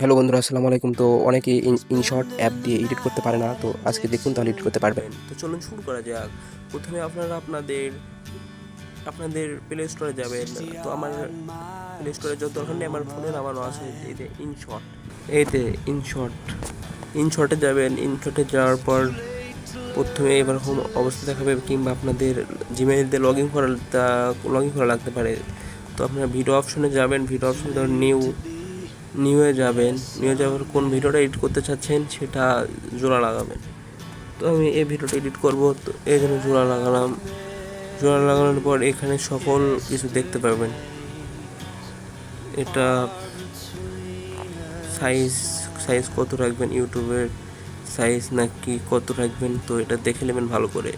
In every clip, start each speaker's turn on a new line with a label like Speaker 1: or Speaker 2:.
Speaker 1: Hello বন্ধুরা, আসসালামু আলাইকুম। তো অনেকে ইনশর্ট অ্যাপ দিয়ে এডিট করতে পারে না, তো আজকে দেখুন তাহলে এডিট করতে পারবেন। তো চলুন শুরু করা যাক। প্রথমে আপনারা আপনাদের প্লে স্টোরে যাবেন। তো আমার প্লে স্টোরে যাওয়ার দরকার নেই, আমার ফোনে নামানো আছে এই যে ইনশর্ট। এইতে ইনশর্টে যাবেন। ইনশর্টে যাওয়ার পর প্রথমে এরকম অবস্থা দেখাবে, কিংবা আপনাদের জিমেইল দিয়ে লগ ইন করা লাগতে পারে। তো আপনারা ভিডিও অপশনে যাবেন। ভিডিও অপশনে ধরুন নিউয়ে যাবেন। নিউয়ে যাওয়ার কোন ভিডিওটা এডিট করতে চাচ্ছেন সেটা জোড়া লাগাবেন। তো আমি এই ভিডিওটা এডিট করব, তো এই জন্য জোড়া লাগালাম। জোড়া লাগানোর পর এখানে সকল কিছু দেখতে পাবেন। এটা সাইজ কত রাখবেন, ইউটিউবের সাইজ নাকি কত রাখবেন, তো এটা দেখে নেবেন ভালো করে।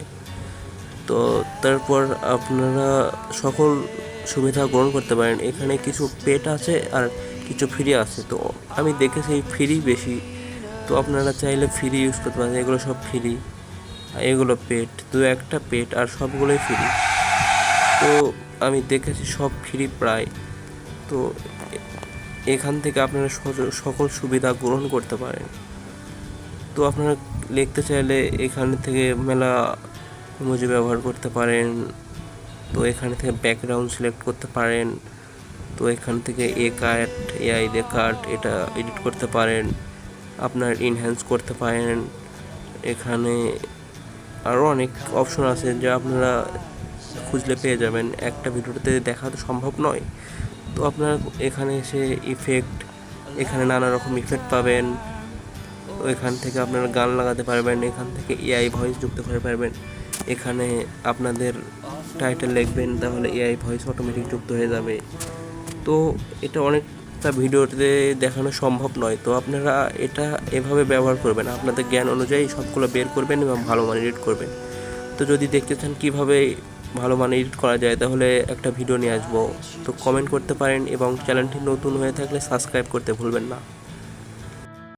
Speaker 1: তো তারপর আপনারা সকল সুবিধা গ্রহণ করতে পারেন। এখানে কিছু পেড আছে আর কিছু ফ্রি আছে। তো আমি দেখেছি ফ্রি বেশি, তো আপনারা চাইলে ফ্রি ইউজ করতে পারেন। এগুলো সব ফ্রি, এগুলো পেড, দু একটা পেড আর সবগুলোই ফ্রি। তো আমি দেখেছি সব ফ্রি প্রায়। তো এখান থেকে আপনারা সকল সুবিধা গ্রহণ করতে পারেন। তো আপনারা লিখতে চাইলে এখান থেকে মেলা ইমোজি ব্যবহার করতে পারেন। তো এখান থেকে ব্যাকগ্রাউন্ড সিলেক্ট করতে পারেন। তো এখান থেকে এআই দিয়ে কাট এটা এডিট করতে পারেন। আপনার ইনহ্যান্স করতে পারেন। এখানে আরও অনেক অপশন আছে যা আপনারা খুঁজলে পেয়ে যাবেন। একটা ভিডিওতে দেখা তো সম্ভব নয়। তো আপনারা এখানে এসে এখানে নানা রকম ইফেক্ট পাবেন। তো এখান থেকে আপনারা গান লাগাতে পারবেন। এখান থেকে এআই ভয়েস যুক্ত করে পারবেন। এখানে আপনাদের টাইটেল লিখবেন, তাহলে এআই ভয়েস অটোমেটিক যুক্ত হয়ে যাবে। তো এটা অনেকটা ভিডিওতে দেখানো সম্ভব নয়। তো আপনারা এটা এভাবে ব্যবহার করবেন, আপনাদের জ্ঞান অনুযায়ী সবগুলো বের করবেন এবং ভালো মানে এডিট করবেন। তো যদি দেখতে চান কীভাবে ভালো মানে এডিট করা যায়, তাহলে একটা ভিডিও নিয়ে আসবো। তো কমেন্ট করতে পারেন এবং চ্যানেলটি নতুন হয়ে থাকলে সাবস্ক্রাইব করতে ভুলবেন না।